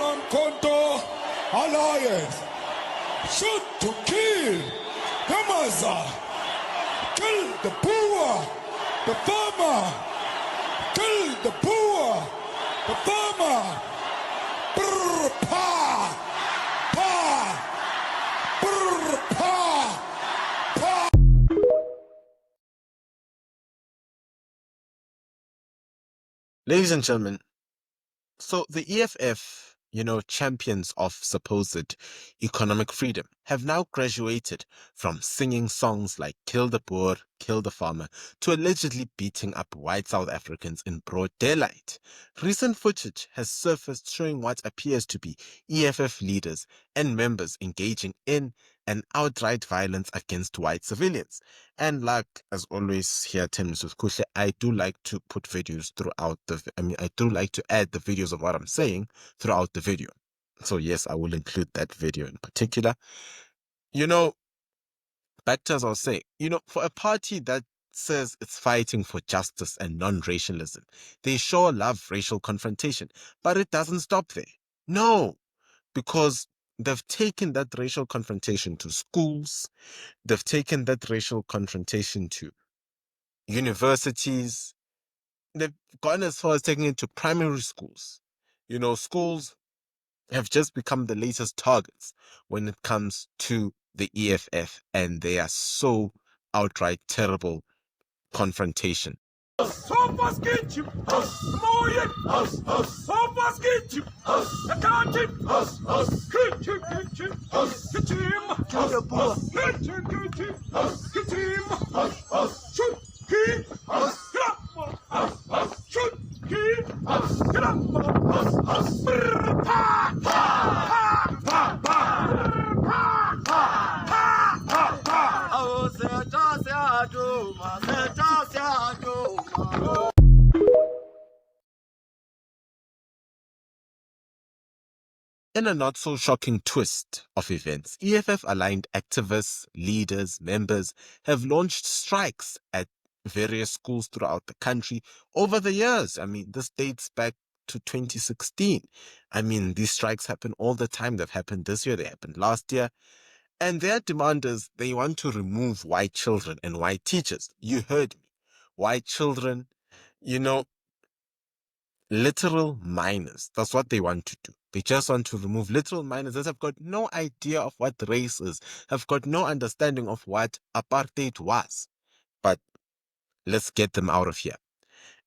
non-conto alliance. Shoot to kill the mother, kill the poor, the farmer, kill the poor, the farmer. Brr, pa, pa, brr, pa, pa. Ladies and gentlemen, so the EFF, champions of supposed economic freedom, have now graduated from singing songs like Kill the Poor, Kill the Farmer, to allegedly beating up white South Africans in broad daylight. Recent footage has surfaced showing what appears to be EFF leaders and members engaging in an outright violence against white civilians. And like, as always here at 10 Minutes with Kuhle, I do like to put videos throughout I do like to add the videos of what I'm saying throughout the video. So yes, I will include that video in particular. Back to as I was saying, for a party that says it's fighting for justice and non-racialism, they sure love racial confrontation, but it doesn't stop there. No, because they've taken that racial confrontation to schools. They've taken that racial confrontation to universities. They've gone as far as taking it to primary schools. Schools have just become the latest targets when it comes to the EFF, and they are so outright terrible confrontation. In a not-so-shocking twist of events, EFF-aligned activists, leaders, members have launched strikes at various schools throughout the country over the years. This dates back to 2016. These strikes happen all the time. They've happened this year. They happened last year. And their demand is they want to remove white children and white teachers. You heard me. White children, literal minors. That's what they want to do. They just want to remove literal minors that have got no idea of what race is, have got no understanding of what apartheid was. But let's get them out of here.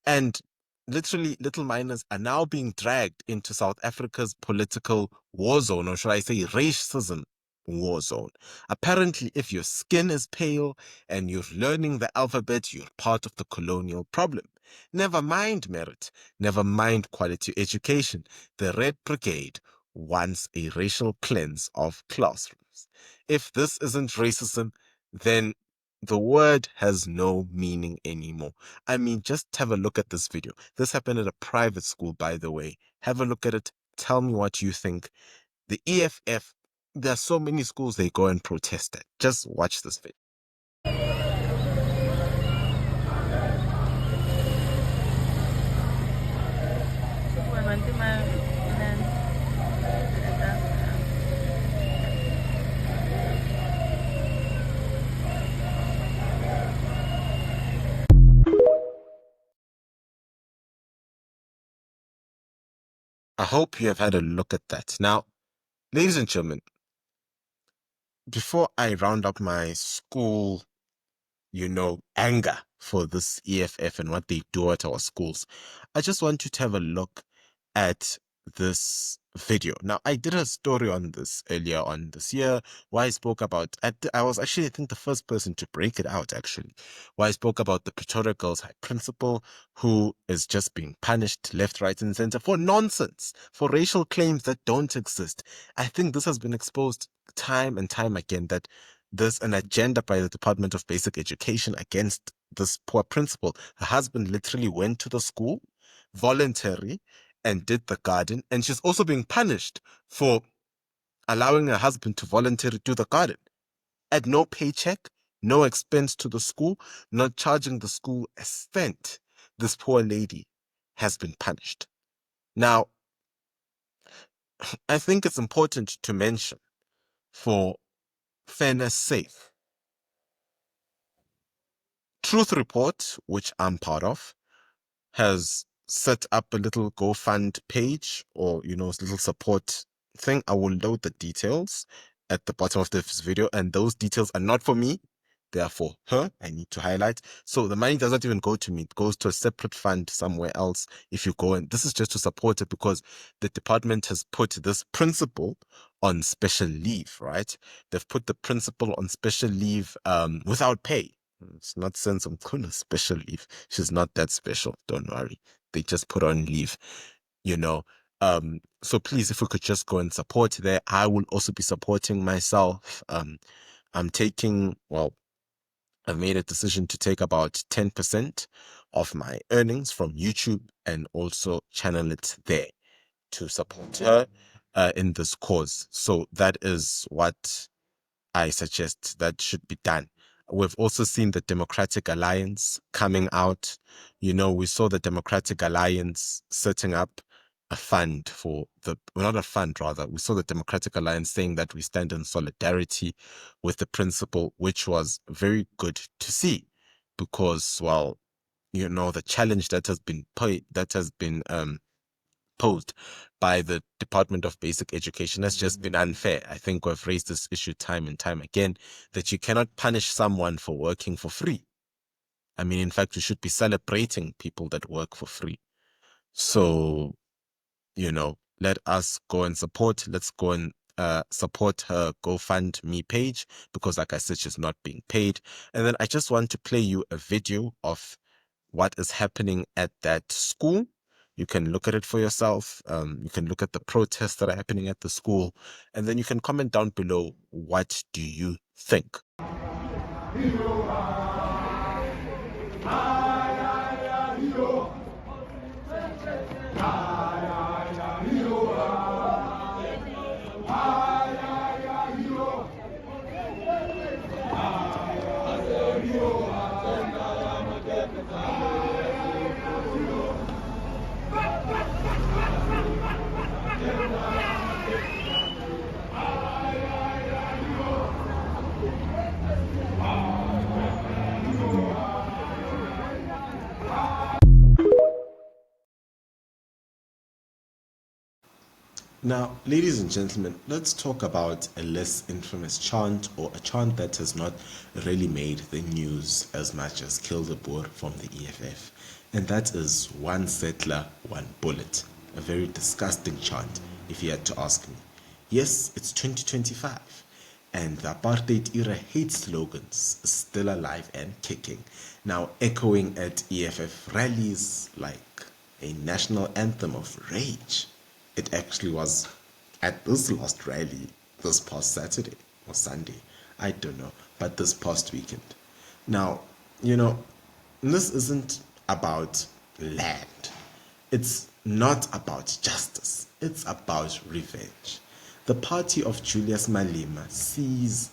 And literally, little minors are now being dragged into South Africa's political war zone, or should I say racism war zone. Apparently, if your skin is pale and you're learning the alphabet, you're part of the colonial problem. Never mind merit, never mind quality education. The Red Brigade wants a racial cleanse of classrooms. If this isn't racism, then the word has no meaning anymore. Just have a look at this video. This happened at a private school, by the way. Have a look at it. Tell me what you think. The EFF, there are so many schools they go and protest at. Just watch this video. I hope you have had a look at that. Now, ladies and gentlemen, before I round up my school, anger for this EFF and what they do at our schools, I just want you to have a look at this video. Now, I did a story on this earlier on this year where I spoke about, I was actually, I think, the first person to break it out, actually, where I spoke about the Pretoria Girls High principal who is just being punished left, right, and center for nonsense, for racial claims that don't exist. I think this has been exposed time and time again that there's an agenda by the Department of Basic Education against this poor principal. Her husband literally went to the school voluntarily and did the garden, and she's also being punished for allowing her husband to voluntarily do the garden at no paycheck, no expense to the school, not charging the school a cent. This poor lady has been punished. Now, I think it's important to mention, for fairness sake, Truth Report, which I'm part of, has set up a little GoFund page, or little support thing. I will load the details at the bottom of this video, and those details are not for me, they are for her. I need to highlight. So the money does not even go to me, it goes to a separate fund somewhere else. If you go, and this is just to support it, because the department has put this principal on special leave, right? They've put the principal on special leave without pay. It's not sense of Kuhle special leave. She's not that special. Don't worry. They just put on leave, So please, if we could just go and support there. I will also be supporting myself. I'm taking, I've made a decision to take about 10% of my earnings from YouTube and also channel it there to support her in this cause. So that is what I suggest that should be done. We've also seen the Democratic Alliance coming out. We saw the Democratic Alliance setting up a fund not a fund, rather. We saw the Democratic Alliance saying that we stand in solidarity with the principle, which was very good to see, because, the challenge that has been posed by the Department of Basic Education has just been unfair. I think we've raised this issue time and time again, that you cannot punish someone for working for free. I mean, in fact, we should be celebrating people that work for free. So, let us go and support. Let's go and support her GoFundMe page, because, like I said, she's not being paid. And then I just want to play you a video of what is happening at that school. You can look at it for yourself. You can look at the protests that are happening at the school, and then you can comment down below, what do you think? Now, ladies and gentlemen, let's talk about a less infamous chant, or a chant that has not really made the news as much as Kill the Boer from the EFF. And that is one settler, one bullet. A very disgusting chant, if you had to ask me. Yes, it's 2025, and the apartheid era hate slogans is still alive and kicking. Now echoing at EFF rallies like a national anthem of rage. It actually was at this last rally this past Saturday or Sunday, I don't know, but this past weekend. Now, this isn't about land. It's not about justice. It's about revenge. The party of Julius Malema seems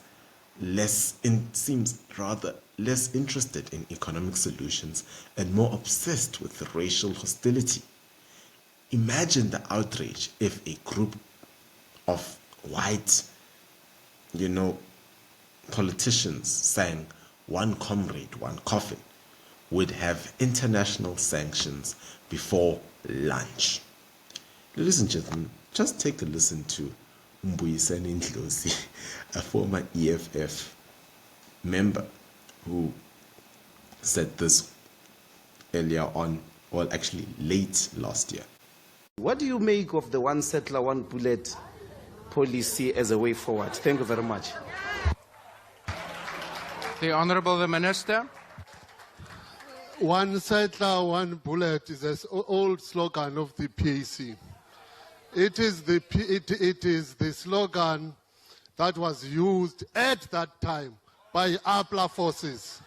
rather less interested in economic solutions and more obsessed with racial hostility. Imagine the outrage if a group of white, politicians sang "One Comrade, One Coffin" would have international sanctions before lunch. Ladies and gentlemen, just take a listen to Mbuyiseni Ndlozi, a former EFF member, who said this earlier on, or actually late last year. What do you make of the one settler, one bullet policy as a way forward? Thank you very much. The Honourable the Minister. One settler, one bullet is an old slogan of the PAC. It is the slogan that was used at that time by APLA forces.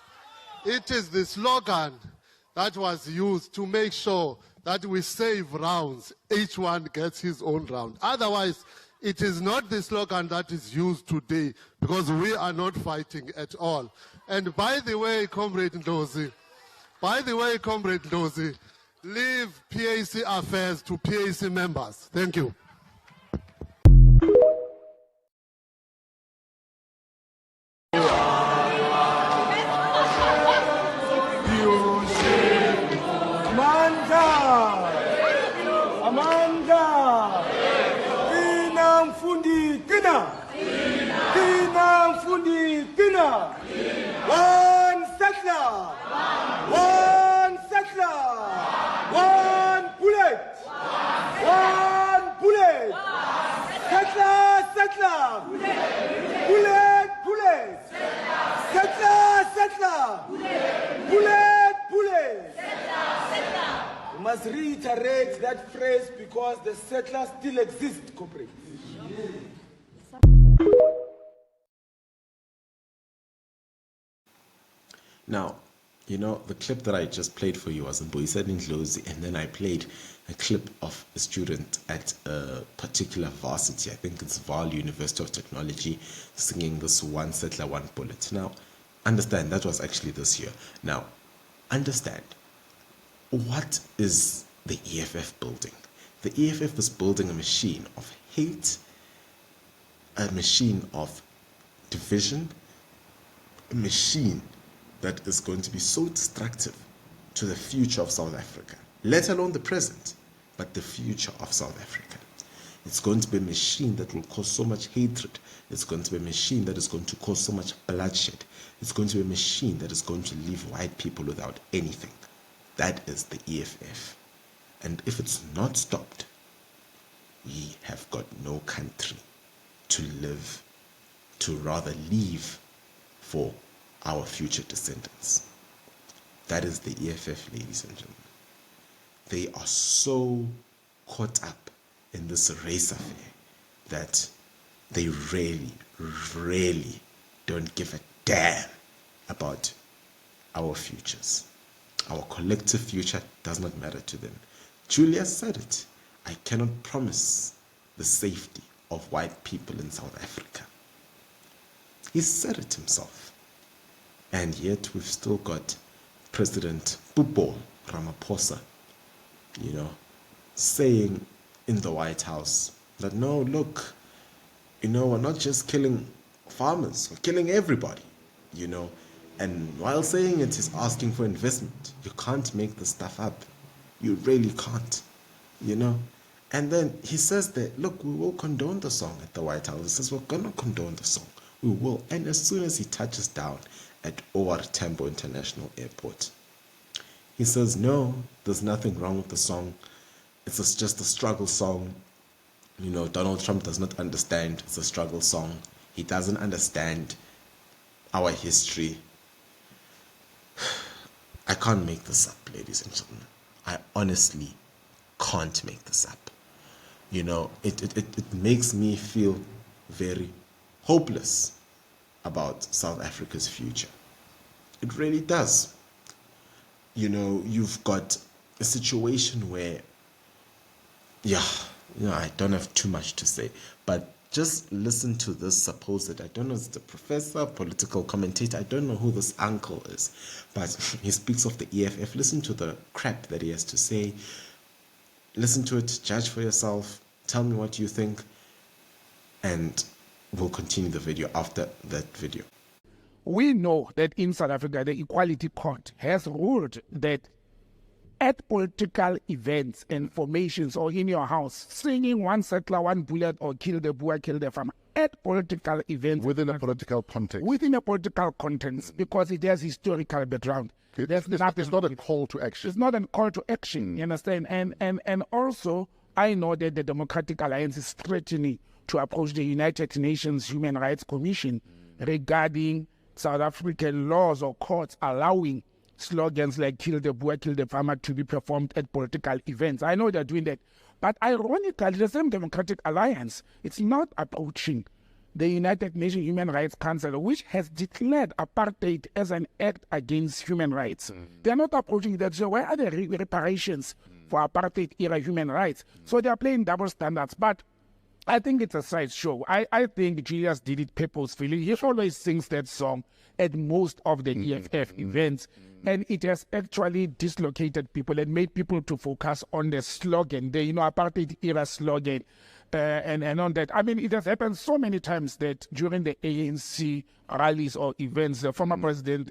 It is the slogan that was used to make sure that we save rounds. Each one gets his own round. Otherwise, it is not the slogan that is used today, because we are not fighting at all. And by the way, Comrade Ndlozi, leave PAC affairs to PAC members. Thank you. Amandla! Amandla! Qina mfundi, qina! Qina mfundi, qina! One settler! One settler! One bullet! One bullet! Settler! Settler! Bullet! Bullet! Settler! Settler! Bullet! Bullet! We must reiterate that phrase because the settlers still exist, comrades. Now, you know, the clip that I just played for you was in Boyset Ndlozi, and then I played a clip of a student at a particular varsity, I think it's Vaal University of Technology, singing this One Settler, One Bullet. Now, understand, that was actually this year. Now, understand, what is the EFF building? The EFF is building a machine of hate, a machine of division, a machine that is going to be so destructive to the future of South Africa, let alone the present, but the future of South Africa. It's going to be a machine that will cause so much hatred. It's going to be a machine that is going to cause so much bloodshed. It's going to be a machine that is going to leave white people without anything. That is the EFF. And if it's not stopped, we have got no country to live, to rather leave for our future descendants. That is the EFF, ladies and gentlemen. They are so caught up in this race affair that they really don't give a damn about our futures. Our collective future does not matter to them. Julius said it. I cannot promise the safety of white people in South Africa. He said it himself. And yet we've still got President Pupo Ramaphosa, you know, saying in the White House that, no, look, you know, we're not just killing farmers, we're killing everybody, you know. And while saying it, he's asking for investment. You can't make this stuff up. You really can't, you know. And then he says that, look, we will condone the song at the White House. He says, we're going to condone the song. We will. And as soon as he touches down at OR Tambo International Airport, he says, no, there's nothing wrong with the song. It's just a struggle song. You know, Donald Trump does not understand it's a struggle song. He doesn't understand our history. I can't make this up, ladies and gentlemen. I honestly can't make this up. You know, it makes me feel very hopeless about South Africa's future. It really does. You know, you've got a situation where, I don't have too much to say, but just listen to this supposed, I don't know if it's a professor, political commentator, I don't know who this uncle is, but he speaks of the EFF. Listen to the crap that he has to say. Listen to it, judge for yourself, tell me what you think, and we'll continue the video after that video. We know that in South Africa, the Equality Court has ruled that at political events and formations or in your house, singing One Settler, One Bullet or Kill the Boer, Kill the Farmer, at political events. Within a political context. Within a political context, because it has historical background. It's not a call to action. It's not a call to action, you understand? And also, I know that the Democratic Alliance is threatening to approach the United Nations Human Rights Commission regarding South African laws or courts allowing slogans like kill the Boer, kill the farmer to be performed at political events. I know they're doing that. But ironically, the same Democratic Alliance, it's not approaching the United Nations Human Rights Council, which has declared apartheid as an act against human rights. They're not approaching that. So where are the reparations for apartheid-era human rights? So they're playing double standards. But I think it's a sideshow. I think Julius did it purposefully. He always sings that song at most of the EFF events, and it has actually dislocated people and made people to focus on the slogan, the apartheid era slogan, and on that. I mean, it has happened so many times that during the ANC rallies or events, the former president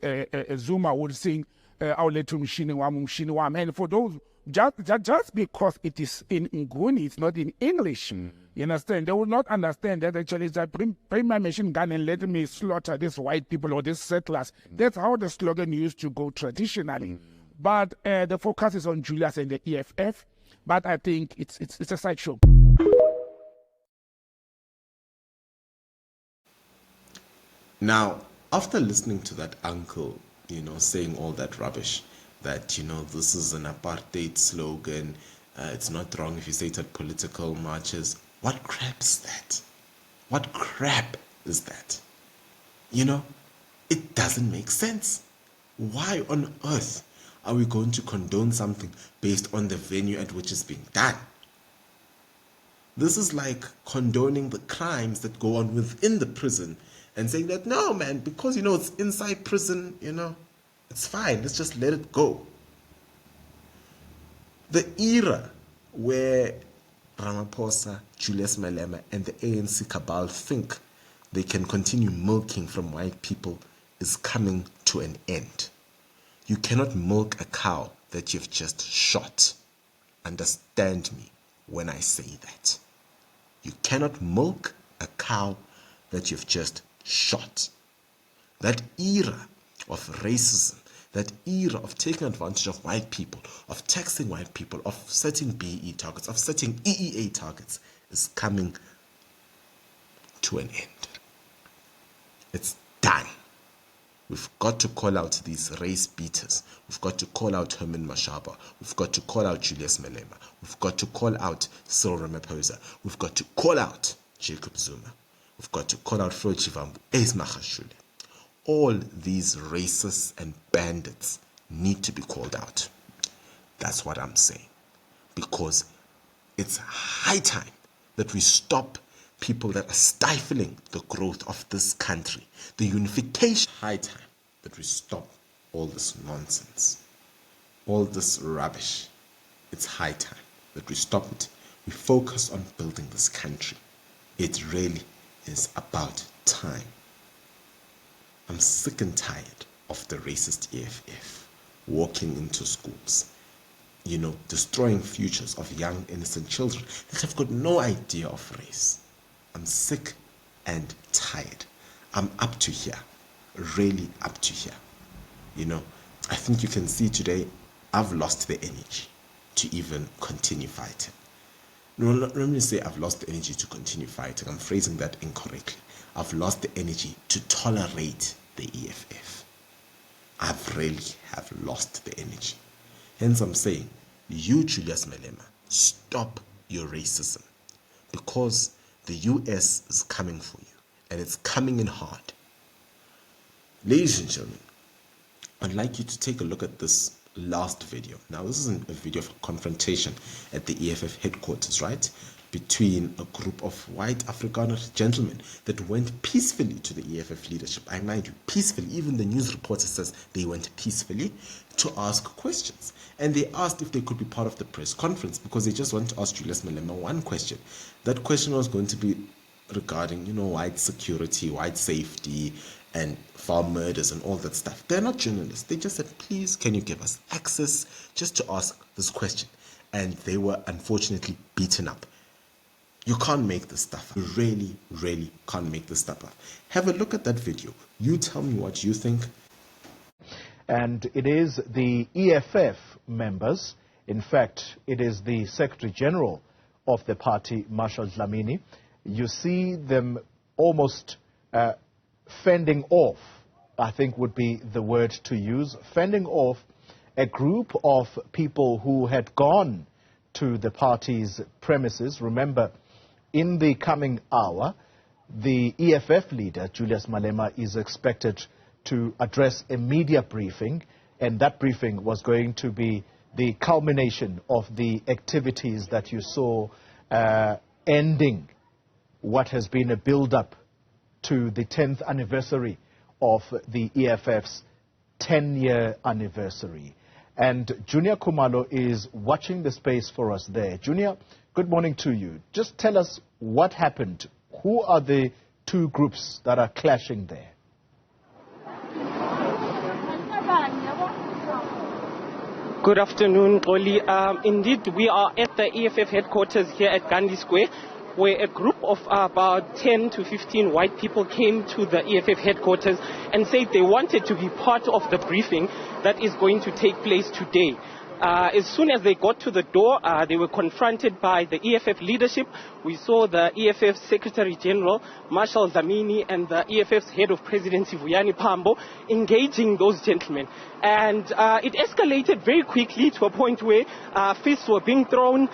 Zuma would sing "Awulethu Mshini Wam, Mshini Wam," and for those just because it is in Nguni, it's not in English. You understand? They will not understand that actually it's like bring my machine gun and let me slaughter these white people or these settlers. That's how the slogan used to go traditionally. But the focus is on Julius and the EFF. But I think it's a sideshow. Now, after listening to that uncle, saying all that rubbish, that, this is an apartheid slogan, it's not wrong if you say it at political marches, what crap is that? What crap is that? It doesn't make sense. Why on earth are we going to condone something based on the venue at which it's being done? This is like condoning the crimes that go on within the prison and saying that, no, man, because, it's inside prison, it's fine. Let's just let it go. The era where Ramaphosa, Julius Malema, and the ANC cabal think they can continue milking from white people is coming to an end. You cannot milk a cow that you've just shot. Understand me when I say that. You cannot milk a cow that you've just shot. That era of racism, that era of taking advantage of white people, of taxing white people, of setting BE targets, of setting EEA targets, is coming to an end. It's done. We've got to call out these race beaters. We've got to call out Herman Mashaba. We've got to call out Julius Malema. We've got to call out Cyril Ramaphosa. We've got to call out Jacob Zuma. We've got to call out Floyd Chivambu, Ace Magashule. All these racists and bandits need to be called out. That's what I'm saying. Because it's high time that we stop people that are stifling the growth of this country. The unification. High time that we stop all this nonsense. All this rubbish. It's high time that we stop it. We focus on building this country. It really is about time. I'm sick and tired of the racist EFF walking into schools, destroying futures of young, innocent children that have got no idea of race. I'm sick and tired. I'm up to here, really up to here. I think you can see today, I've lost the energy to even continue fighting. No, let me say I've lost the energy to continue fighting. I'm phrasing that incorrectly. I've lost the energy to tolerate the EFF. I've really have lost the energy. Hence I'm saying, you Julius Malema, stop your racism. Because the US is coming for you. And it's coming in hard. Ladies and gentlemen, I'd like you to take a look at this last video. Now, this isn't a video of a confrontation at the EFF headquarters, right? Between a group of white Afrikaner gentlemen that went peacefully to the EFF leadership. I mind you, peacefully. Even the news reporter says they went peacefully to ask questions. And they asked if they could be part of the press conference because they just want to ask Julius Malema one question. That question was going to be regarding, white security, white safety, and farm murders and all that stuff. They're not journalists. They just said, please, can you give us access just to ask this question? And they were unfortunately beaten up. You can't make this stuff up. You really, really can't make this stuff up. Have a look at that video. You tell me what you think. And it is the EFF members, in fact, it is the Secretary General of the party, Marshal Dlamini. You see them almost fending off, I think would be the word to use, fending off a group of people who had gone to the party's premises. Remember, in the coming hour, the EFF leader, Julius Malema, is expected to address a media briefing, and that briefing was going to be the culmination of the activities that you saw ending what has been a build-up to the 10th anniversary of the EFF's 10-year anniversary. And Junior Khumalo is watching the space for us there. Junior, good morning to you. Just tell us what happened. Who are the two groups that are clashing there? Good afternoon, Oli. Indeed, we are at the EFF headquarters here at Gandhi Square, where a group of about 10 to 15 white people came to the EFF headquarters and said they wanted to be part of the briefing that is going to take place today. As soon as they got to the door, they were confronted by the EFF leadership. We saw the EFF Secretary General, Marshal Dlamini, and the EFF's head of presidency, Vuyani Pambo, engaging those gentlemen. And it escalated very quickly to a point where fists were being thrown.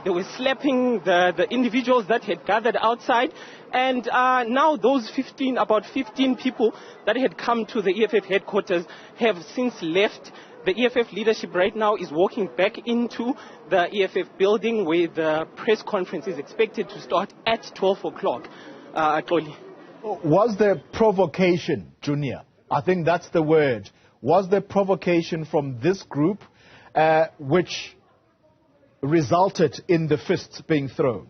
They were slapping the individuals that had gathered outside. And now those about 15 people that had come to the EFF headquarters have since left. The EFF leadership right now is walking back into the EFF building where the press conference is expected to start at 12 o'clock. Was there provocation, Junior? I think that's the word. Was there provocation from this group which resulted in the fists being thrown?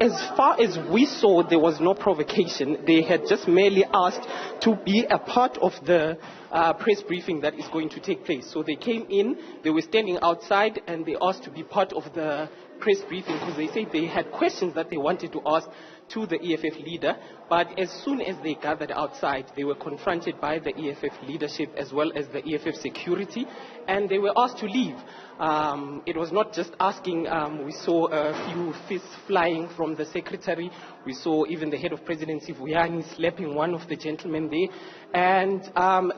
As far as we saw, there was no provocation. They had just merely asked to be a part of the press briefing that is going to take place. So they came in, they were standing outside, and they asked to be part of the press briefing because they said they had questions that they wanted to ask to the EFF leader. But as soon as they gathered outside, they were confronted by the EFF leadership as well as the EFF security, and they were asked to leave. It was not just asking. We saw a few fists flying from the secretary. We saw even the head of presidency, Vuyani, slapping one of the gentlemen there. And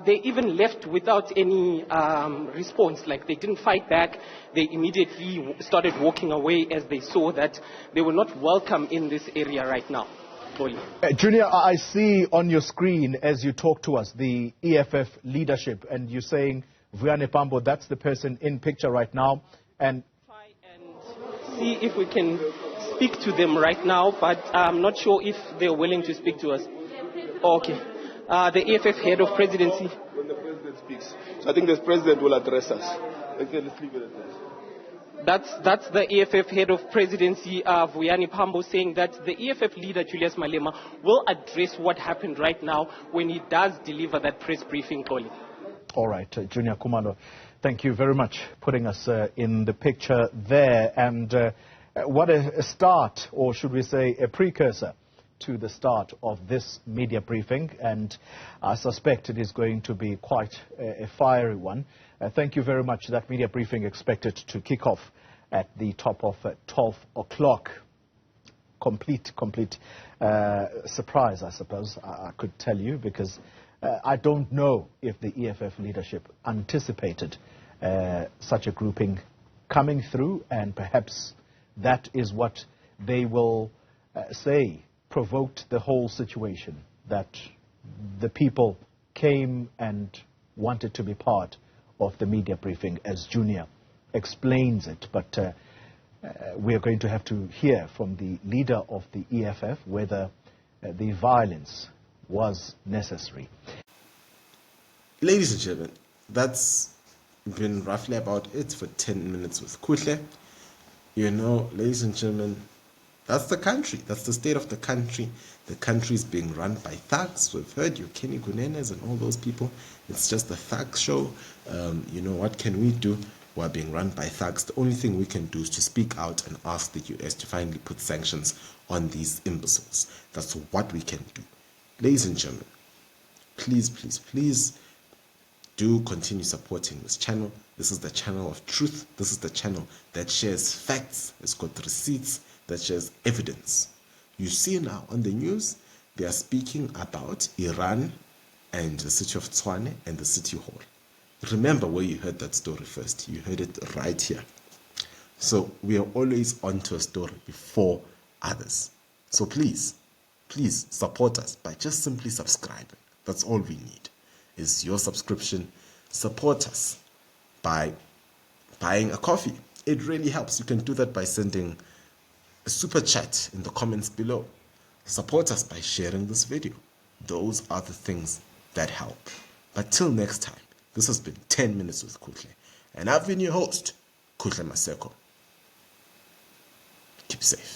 they even left without any response. Like, they didn't fight back. They immediately started walking away as they saw that they were not welcome in this area right now. Junior, I see on your screen as you talk to us the EFF leadership, and you're saying Vuyani Pambo, that's the person in picture right now. And try and see if we can speak to them right now, but I'm not sure if they're willing to speak to us. Okay. The EFF head of presidency. When the president speaks. So I think the president will address us. Okay, let's leave it at that. That's the EFF head of presidency, Vuyani Pambo, saying that the EFF leader, Julius Malema, will address what happened right now when he does deliver that press briefing, Koli. All right, Junior Kumalo, thank you very much for putting us in the picture there. And what a start, or should we say a precursor to the start of this media briefing. And I suspect it is going to be quite a fiery one. Thank you very much. That media briefing expected to kick off at the top of 12 o'clock. Complete surprise, I suppose, I could tell you, because I don't know if the EFF leadership anticipated such a grouping coming through, and perhaps that is what they will say provoked the whole situation, that the people came and wanted to be part of the media briefing, as Junior explains it. But we are going to have to hear from the leader of the EFF whether the violence was necessary. Ladies and gentlemen, that's been roughly about it for 10 minutes with Kuhle. You know, ladies and gentlemen, that's the country. That's the state of the country. The country is being run by thugs. We've heard you, Kenny Gunenes and all those people. It's just a thug show. You know, what can we do? We're being run by thugs. The only thing we can do is to speak out and ask the US to finally put sanctions on these imbeciles. That's what we can do. Ladies and gentlemen, please, please, please do continue supporting this channel. This is the channel of truth. This is the channel that shares facts. It's got receipts, that shares evidence. You see now on the news, they are speaking about Iran and the city of Tshwane and the city hall. Remember where you heard that story first. You heard it right here. So we are always onto a story before others. So please, please support us by just simply subscribing. That's all we need, is your subscription. Support us by buying a coffee. It really helps. You can do that by sending a super chat in the comments below. Support us by sharing this video. Those are the things that help. But till next time, this has been 10 Minutes with Kuhle, and I've been your host, Kuhle Maseko. Keep safe.